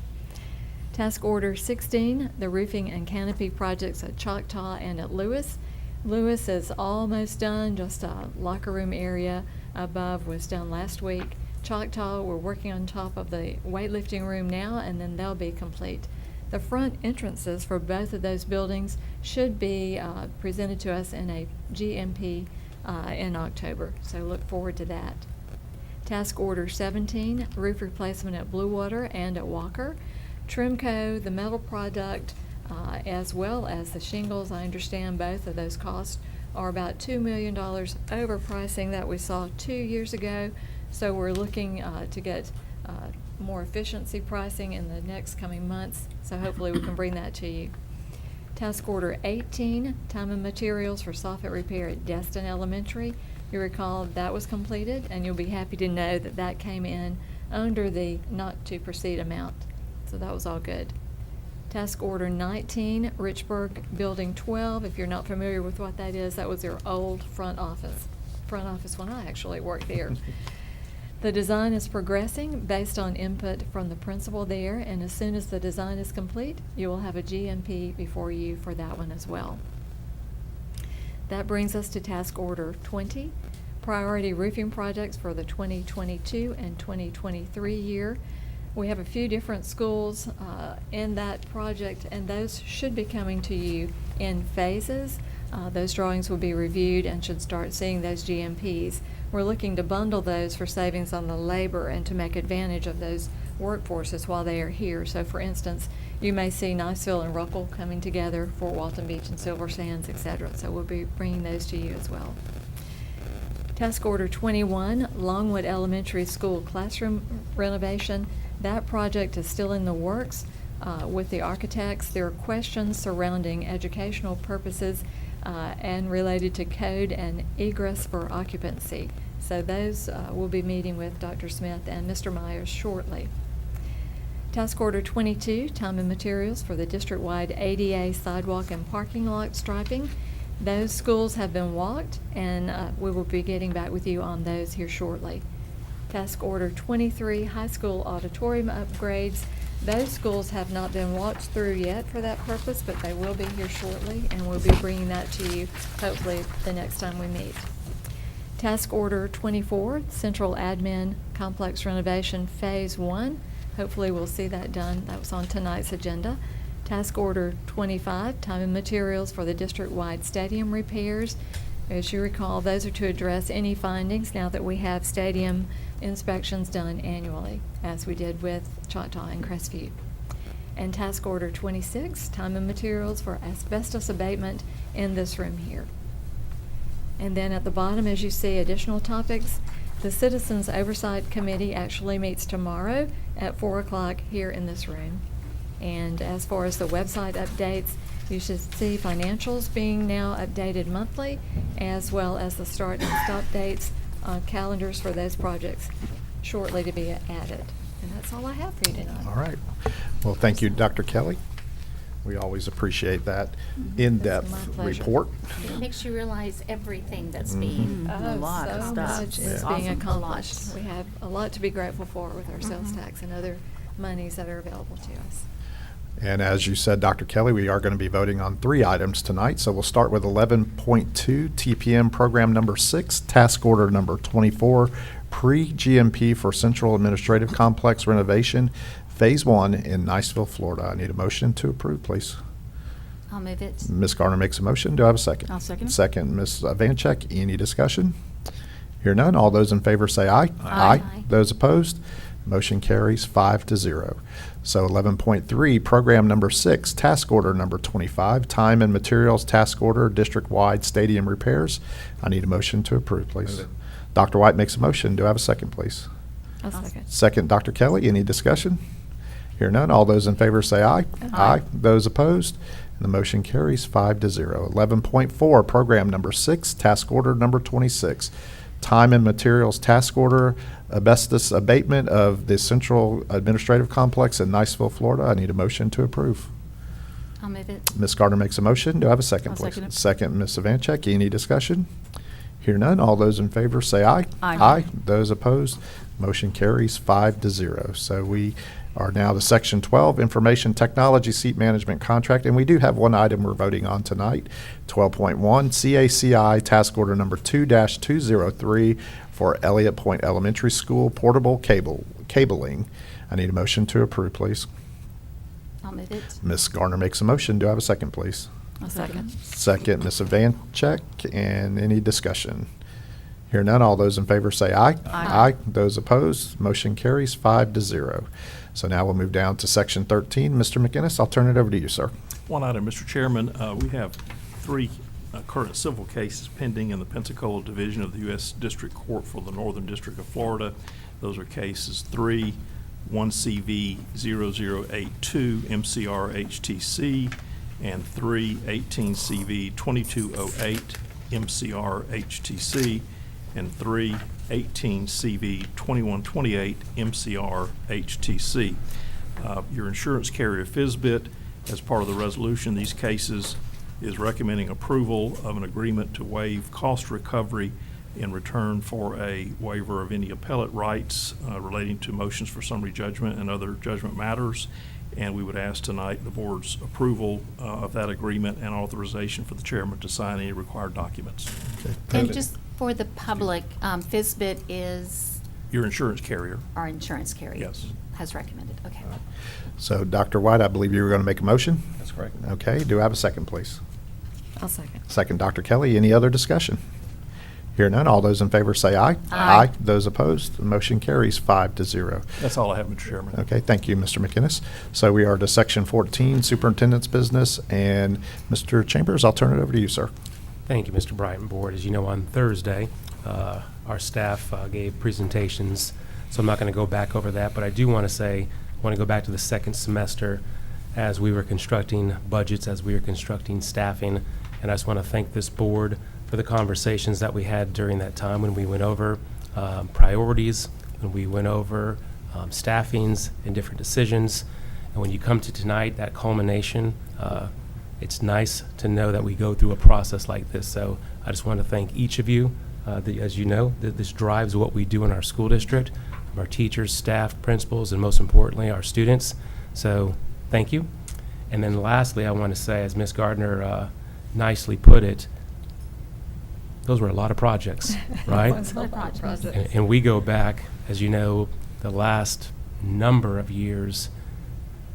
S5: Task order 16, the roofing and canopy projects at Choctaw and at Lewis. Lewis is almost done, just a locker room area above was done last week. Choctaw, we're working on top of the weightlifting room now, and then they'll be complete. The front entrances for both of those buildings should be presented to us in a GMP in October, so look forward to that. Task order 17, roof replacement at Blue Water and at Walker. Trimco, the metal product, as well as the shingles, I understand both of those costs are about $2 million over pricing that we saw 2 years ago. So we're looking to get more efficiency pricing in the next coming months. So hopefully we can bring that to you. Task order 18, time and materials for soffit repair at Destin Elementary. You recall that was completed, and you'll be happy to know that that came in under the not to proceed amount. So that was all good. Task order 19, Richburg Building 12. If you're not familiar with what that is, that was their old front office when I actually worked there. The design is progressing based on input from the principal there, and as soon as the design is complete, you will have a GMP before you for that one as well. That brings us to task order 20, priority roofing projects for the 2022 and 2023 year. We have a few different schools in that project, and those should be coming to you in phases. Those drawings will be reviewed and should start seeing those GMPs. We're looking to bundle those for savings on the labor and to make advantage of those workforces while they are here. So for instance, you may see Niceville and Ruckle coming together, Fort Walton Beach and Silver Sands, et cetera. So we'll be bringing those to you as well. Task Order 21, Longwood Elementary School classroom renovation. That project is still in the works with the architects. There are questions surrounding educational purposes and related to code and egress for occupancy. So those we'll be meeting with Dr. Smith and Mr. Myers shortly. Task Order 22, time and materials for the district-wide ADA sidewalk and parking lot striping. Those schools have been walked, and we will be getting back with you on those here shortly. Task Order 23, high school auditorium upgrades. Those schools have not been walked through yet for that purpose, but they will be here shortly, and we'll be bringing that to you hopefully the next time we meet. Task Order 24, Central Admin Complex Renovation Phase 1. Hopefully we'll see that done. That was on tonight's agenda. Task Order 25, time and materials for the district-wide stadium repairs. As you recall, those are to address any findings now that we have stadium inspections done annually, as we did with Choctaw and Crestview. And Task Order 26, time and materials for asbestos abatement in this room here. And then at the bottom, as you see, additional topics. The Citizens Oversight Committee actually meets tomorrow at 4 o'clock here in this room. And as far as the website updates, you should see financials being now updated monthly, as well as the start and stop dates on calendars for those projects shortly to be added. And that's all I have for you tonight.
S1: All right. Well, thank you, Dr. Kelly. We always appreciate that
S5: It's
S1: in-depth
S5: my pleasure.
S1: report.
S7: It makes you realize everything that's
S1: Mhm.
S7: being.
S3: A lot of
S5: so
S3: stuff.
S5: much
S1: Yeah.
S5: is
S3: Awesome.
S5: being
S3: A lot.
S5: accomplished. We have a lot to be grateful for with our sales
S7: Mhm.
S5: tax and other monies that are available to us.
S1: And as you said, Dr. Kelly, we are going to be voting on 3 items tonight. So we'll start with 11.2 TPM Program Number 6, Task Order Number 24, Pre-GMP for Central Administrative Complex Renovation, Phase 1 in Niceville, Florida. I need a motion to approve, please.
S7: I'll move it.
S1: Ms. Garner makes a motion. Do I have a second?
S3: I'll second it.
S1: Second, Ms. Vancheck. Any discussion? Hear none. All those in favor say aye.
S7: Aye.
S1: Those opposed? Motion carries 5-0. So 11.3, Program Number 6, Task Order Number 25, Time and Materials Task Order, District-Wide Stadium Repairs. I need a motion to approve, please.
S9: Move it.
S1: Dr. White makes a motion. Do I have a second, please?
S5: I'll second.
S1: Second, Dr. Kelly. Any discussion? Hear none. All those in favor say aye.
S5: Aye.
S1: Those opposed? And the motion carries 5-0. 11.4, Program Number 6, Task Order Number 26, Time and Materials Task Order, Asbestos Abatement of the Central Administrative Complex in Niceville, Florida. I need a motion to approve.
S7: I'll move it.
S1: Ms. Gardner makes a motion. Do I have a second,
S3: I'll
S1: please?
S3: second it.
S1: Second, Ms. Vancheck. Any discussion? Hear none. All those in favor say aye.
S3: Aye.
S1: Those opposed? Motion carries 5-0. So we are now to Section 12, Information Technology Seat Management Contract, and we do have one item we're voting on tonight, 12.1, CACI Task Order Number 2-203 for Elliott Point Elementary School Portable Cabling. I need a motion to approve, please.
S7: I'll move it.
S1: Ms. Garner makes a motion. Do I have a second, please?
S3: I'll second.
S1: Second, Ms. Vancheck, and any discussion? Hear none, all those in favor say aye.
S3: Aye.
S1: Those opposed, motion carries 5-0. So now we'll move down to Section 13. Mr. McInnes, I'll turn it over to you, sir.
S8: One item, Mr. Chairman, we have 3 current civil cases pending in the Pensacola Division of the U.S. District Court for the Northern District of Florida. Those are cases 3, 1CV0082 MCR HTC, and 3, 18CV 2208 MCR HTC, and 3, 18CV 2128 MCR HTC. Your insurance carrier Fisbit, as part of the resolution, these cases is recommending approval of an agreement to waive cost recovery in return for a waiver of any appellate rights relating to motions for summary judgment and other judgment matters. And we would ask tonight the board's approval of that agreement and authorization for the chairman to sign any required documents.
S7: And just for the public, Fisbit is
S8: Your insurance carrier,
S7: our insurance carrier.
S8: yes.
S10: has recommended. Okay.
S1: So, Dr. White, I believe you were going to make a motion?
S9: That's correct.
S1: Okay, do I have a second, please?
S5: I'll second.
S1: Second, Dr. Kelly. Any other discussion? Hear none. All those in favor say aye.
S10: Aye.
S1: Those opposed, the motion carries 5-0.
S8: That's all I have, Mr. Chairman.
S1: Okay, thank you, Mr. McInnes. So we are to Section 14, Superintendent's Business, and Mr. Chambers, I'll turn it over to you, sir.
S4: Thank you, Mr. Bryant Board. As you know, on Thursday, our staff gave presentations, so I'm not going to go back over that, but I do want to say, I want to go back to the second semester as we were constructing budgets, as we were constructing staffing, and I just want to thank this board for the conversations that we had during that time when we went over priorities, when we went over staffings and different decisions. And when you come to tonight, that culmination, it's nice to know that we go through a process like this. So I just want to thank each of you. As you know, this drives what we do in our school district, our teachers, staff, principals, and most importantly, our students. So thank you. And then lastly, I want to say, as Ms. Gardner nicely put it, those were a lot of projects, right?
S5: It was a lot of projects.
S4: And we go back, as you know, the last number of years,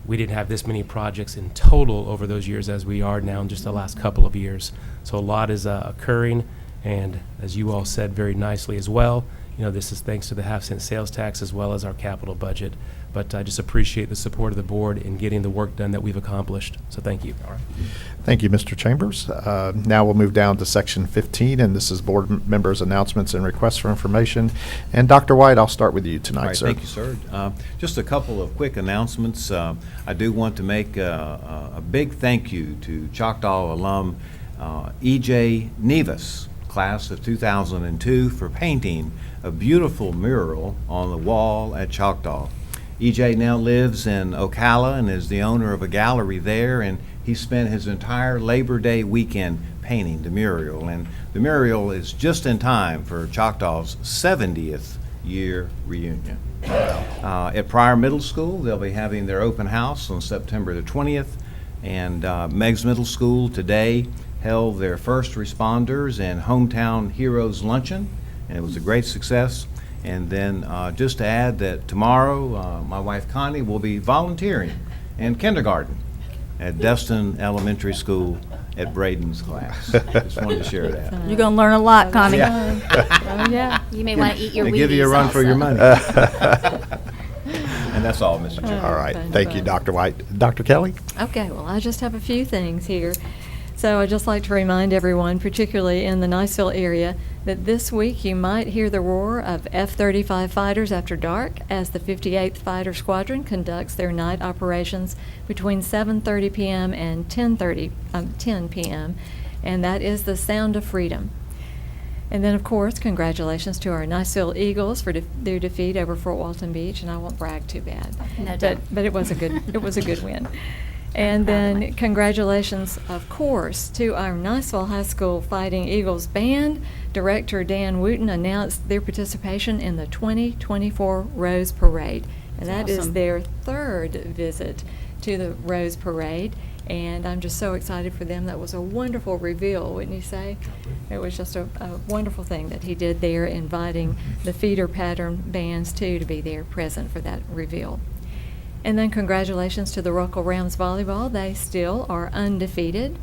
S4: we didn't have this many projects in total over those years as we are now in just the last couple of years. So a lot is occurring, and as you all said very nicely as well, you know, this is thanks to the half-cent sales tax as well as our capital budget. But I just appreciate the support of the board in getting the work done that we've accomplished. So thank you. All right.
S1: Thank you, Mr. Chambers. Now we'll move down to Section 15, and this is board members' announcements and requests for information. And Dr. White, I'll start with you
S9: All
S1: tonight,
S9: right,
S1: sir.
S9: thank you, sir. Just a couple of quick announcements. I do want to make a big thank you to Choctaw alum E.J. Nevis, class of 2002, for painting a beautiful mural on the wall at Choctaw. EJ now lives in Ocala and is the owner of a gallery there, and he spent his entire Labor Day weekend painting the mural. And the mural is just in time for Choctaw's 70th year reunion. At Pryor Middle School, they'll be having their open house on September the 20th, and Meigs Middle School today held their first responders and hometown heroes luncheon, and it was a great success. And then just to add that tomorrow, my wife Connie will be volunteering in kindergarten at Destin Elementary School at Braden's class. Just wanted to share that.
S3: You're going to learn a lot, Connie.
S9: Yeah.
S5: Oh, yeah.
S10: You may want to eat your
S9: They
S10: Wheaties
S9: give you a run for your
S10: also.
S9: money. And that's all, Mr. Chairman.
S1: All right,
S5: Fun,
S1: thank you,
S5: fun.
S1: Dr. White. Dr. Kelly?
S5: Okay, well, I just have a few things here. So I'd just like to remind everyone, particularly in the Niceville area, that this week you might hear the roar of F-35 fighters after dark as the 58th Fighter Squadron conducts their night operations between 7:30 p.m. and 10 p.m., and that is the sound of freedom. And then, of course, congratulations to our Niceville Eagles for their defeat over Fort Walton Beach, and I won't brag too bad.
S10: No doubt.
S5: But it was a good win. And
S10: Proud of
S5: then
S10: them.
S5: congratulations, of course, to our Niceville High School Fighting Eagles Band. Director Dan Wooten announced their participation in the 2024 Rose Parade. And that is
S3: awesome.
S5: their third visit to the Rose Parade. And I'm just so excited for them. That was a wonderful reveal, wouldn't you say? It was just a wonderful thing that he did there, inviting the feeder pattern bands too to be there present for that reveal. And then congratulations to the Ruckle Rams Volleyball. They still are undefeated.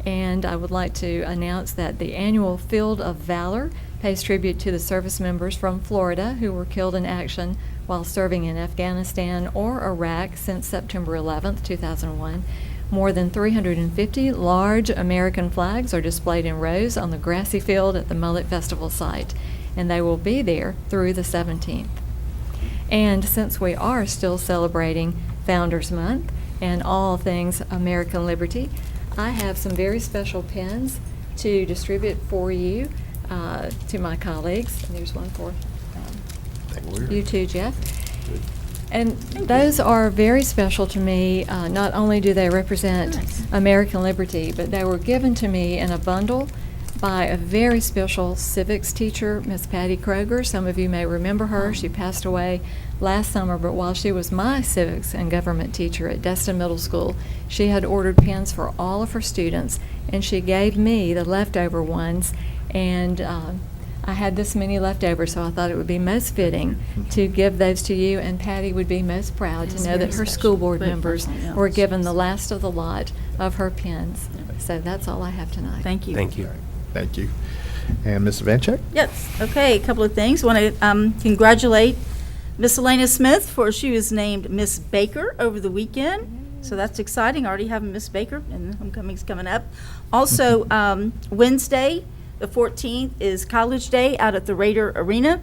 S5: And I would like to announce that the annual Field of Valor pays tribute to the service members from Florida who were killed in action while serving in Afghanistan or Iraq since September 11th, 2001. More than 350 large American flags are displayed in rows on the grassy field at the Mullet Festival site, and they will be there through the 17th. And since we are still celebrating Founders Month and all things American liberty, I have some very special pins to distribute for you, to my colleagues. And there's one for you too, Jeff. And those are very special to me. Not only do they represent American liberty, but they were given to me in a bundle by a very special civics teacher, Miss Patty Kroger. Some of you may remember her. She passed away last summer, but while she was my civics and government teacher at Destin Middle School, she had ordered pens for all of her students, and she gave me the leftover ones. And I had this many left over, so I thought it would be most fitting to give those to you, and Patty would be most proud to
S3: It's
S5: know that
S3: very
S5: her
S3: special.
S5: school board
S3: Very
S5: members
S3: personal, yeah.
S5: were given the last of the lot of her pins. So that's all I have tonight.
S3: Thank you.
S4: Thank you.
S1: Thank you. And Ms. Vancheck?
S3: Yes, okay, a couple of things. Want to congratulate Miss Elena Smith for she was named Miss Baker over the weekend. So that's exciting, already having Miss Baker, and homecoming's coming up. Also, Wednesday, the 14th, is College Day out at the Raider Arena.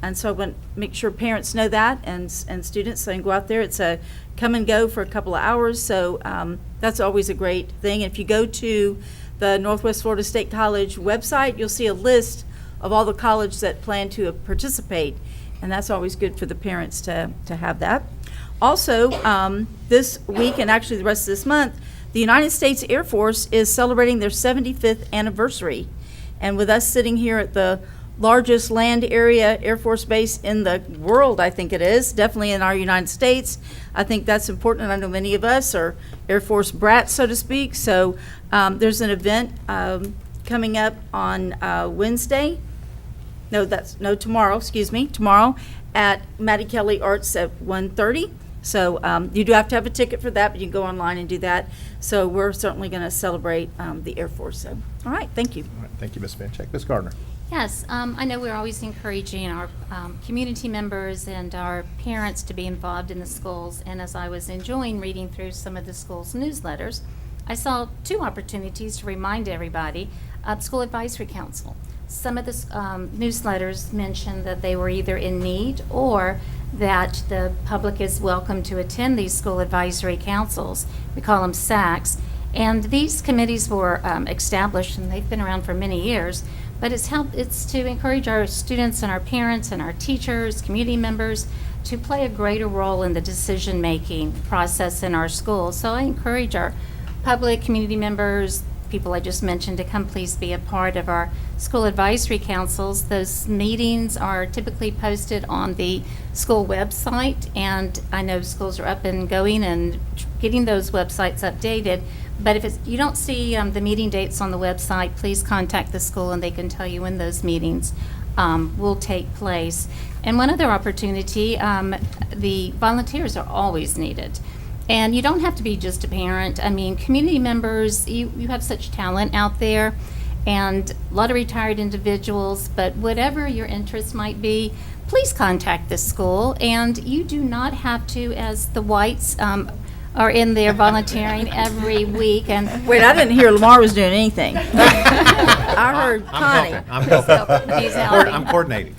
S3: And so I want to make sure parents know that and students, so they can go out there. It's a come and go for a couple of hours, so that's always a great thing. And if you go to the Northwest Florida State College website, you'll see a list of all the colleges that plan to participate, and that's always good for the parents to have that. Also, this week and actually the rest of this month, the United States Air Force is celebrating their 75th anniversary. And with us sitting here at the largest land area Air Force base in the world, I think it is, definitely in our United States, I think that's important. I know many of us are Air Force brats, so to speak. So there's an event coming up on Wednesday. Tomorrow at Mattie Kelly Arts at 1:30. So you do have to have a ticket for that, but you can go online and do that. So we're certainly going to celebrate the Air Force. So, all right, thank you.
S1: All right, thank you, Ms. Vancheck. Ms. Gardner?
S10: Yes, I know we're always encouraging our community members and our parents to be involved in the schools. And as I was enjoying reading through some of the schools' newsletters, I saw two opportunities to remind everybody of School Advisory Council. Some of the newsletters mentioned that they were either in need or that the public is welcome to attend these school advisory councils. We call them SACs. And these committees were established, and they've been around for many years, but it's to encourage our students and our parents and our teachers, community members, to play a greater role in the decision-making process in our schools. So I encourage our public, community members, people I just mentioned, to come please be a part of our school advisory councils. Those meetings are typically posted on the school website, and I know schools are up and going and getting those websites updated. But if you don't see the meeting dates on the website, please contact the school and they can tell you when those meetings will take place. And one other opportunity, the volunteers are always needed. And you don't have to be just a parent. I mean, community members, you have such talent out there, and a lot of retired individuals, but whatever your interest might be, please contact the school. And you do not have to, as the Whites are in there volunteering every week. And
S3: Wait, I didn't hear Lamar was doing anything. I heard Connie.
S9: I'm helping.
S10: He's helping.
S9: I'm coordinating.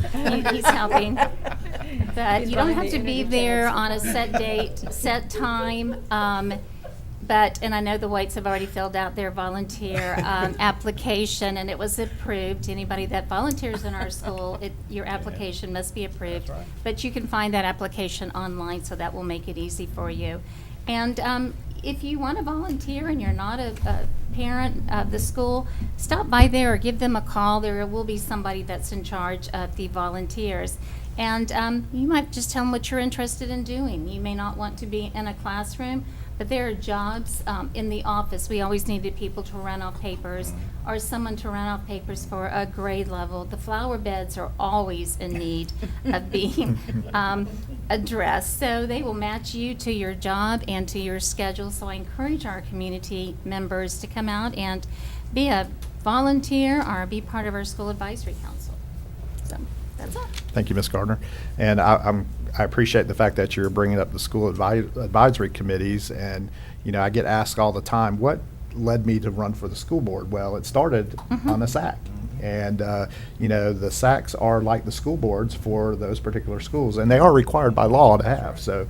S10: He's helping. But
S5: He's
S10: you don't have
S5: running
S10: to
S5: the
S10: be
S5: internet
S10: there
S5: channels.
S10: on a set date, set time. And I know the Whites have already filled out their volunteer application, and it was approved. Anybody that volunteers in our school, your application must be approved.
S1: That's right.
S10: But you can find that application online, so that will make it easy for you. And if you want to volunteer and you're not a parent of the school, stop by there or give them a call. There will be somebody that's in charge of the volunteers. And you might just tell them what you're interested in doing. You may not want to be in a classroom, but there are jobs in the office. We always needed people to run off papers or someone to run off papers for a grade level. The flower beds are always in need of being addressed. So they will match you to your job and to your schedule. So I encourage our community members to come out and be a volunteer or be part of our school advisory council. So that's all.
S1: Thank you, Ms. Gardner. And I appreciate the fact that you're bringing up the school advisory committees. And, I get asked all the time, what led me to run for the school board? Well, it started on a SAC. And, the SACs are like the school boards for those particular schools, and they are required by law to have. So,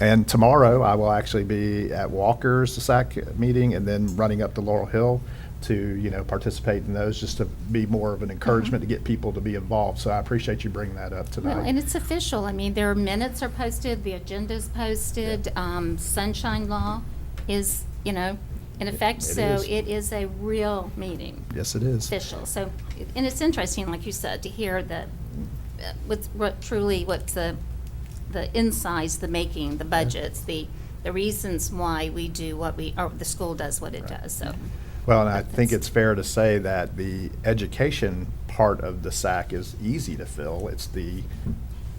S1: and tomorrow I will actually be at Walker's SAC meeting and then running up to Laurel Hill to, participate in those, just to be more of an encouragement to get people to be involved. So I appreciate you bringing that up tonight.
S10: Well, and it's official. I mean, their minutes are posted, the agenda's posted, Sunshine Law is, in effect.
S1: It
S10: So
S1: is.
S10: it is a real meeting,
S1: Yes, it is.
S10: official. So, and it's interesting, like you said, to hear that, what's the insides, the making, the budgets, the reasons why we do what or the school does what it does, so.
S1: Well, and I think it's fair to say that the education part of the SAC is easy to fill. It's the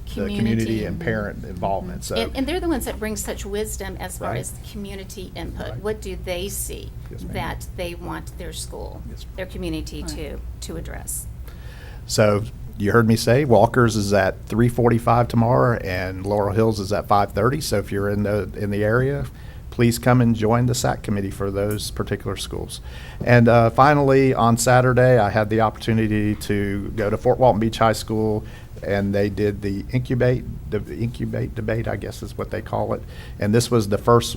S1: community and parent involvement, so.
S10: And they're the ones that bring such wisdom as far
S1: Right.
S10: as community input.
S1: Right.
S10: What do they see
S1: Yes, ma'am.
S10: that they want their school,
S1: Yes, ma'am.
S10: their community to address?
S1: So you heard me say Walker's is at 3:45 tomorrow and Laurel Hills is at 5:30. So if you're in the area, please come and join the SAC committee for those particular schools. And finally, on Saturday, I had the opportunity to go to Fort Walton Beach High School, and they did the incubate debate, I guess is what they call it. And this was the first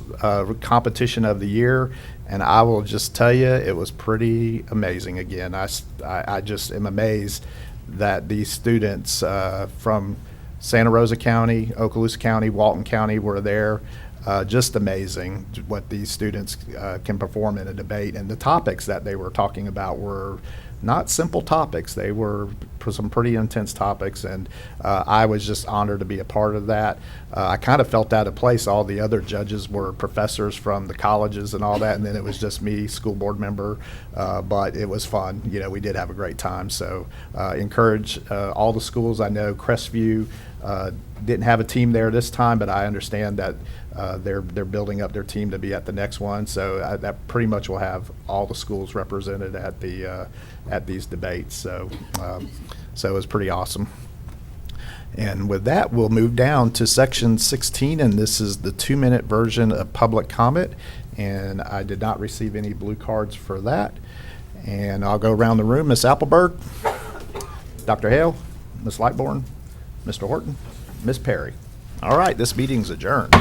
S1: competition of the year, and I will just tell you, it was pretty amazing. Again, I just am amazed that these students from Santa Rosa County, Okaloosa County, Walton County were there. Just amazing what these students can perform in a debate. And the topics that they were talking about were not simple topics. They were some pretty intense topics, and I was just honored to be a part of that. I kind of felt out of place. All the other judges were professors from the colleges and all that, and then it was just me, school board member, but it was fun. You know, we did have a great time. So encourage all the schools. I know Crestview didn't have a team there this time, but I understand that they're building up their team to be at the next one. So that pretty much will have all the schools represented at the at these debates. So so it was pretty awesome. And with that, we'll move down to section 16, and this is the 2-minute version of public comment. And I did not receive any blue cards for that. And I'll go around the room. Ms. Appleberg, Dr. Hale, Ms. Lightbourne, Mr. Horton, Ms. Perry. All right, this meeting's adjourned.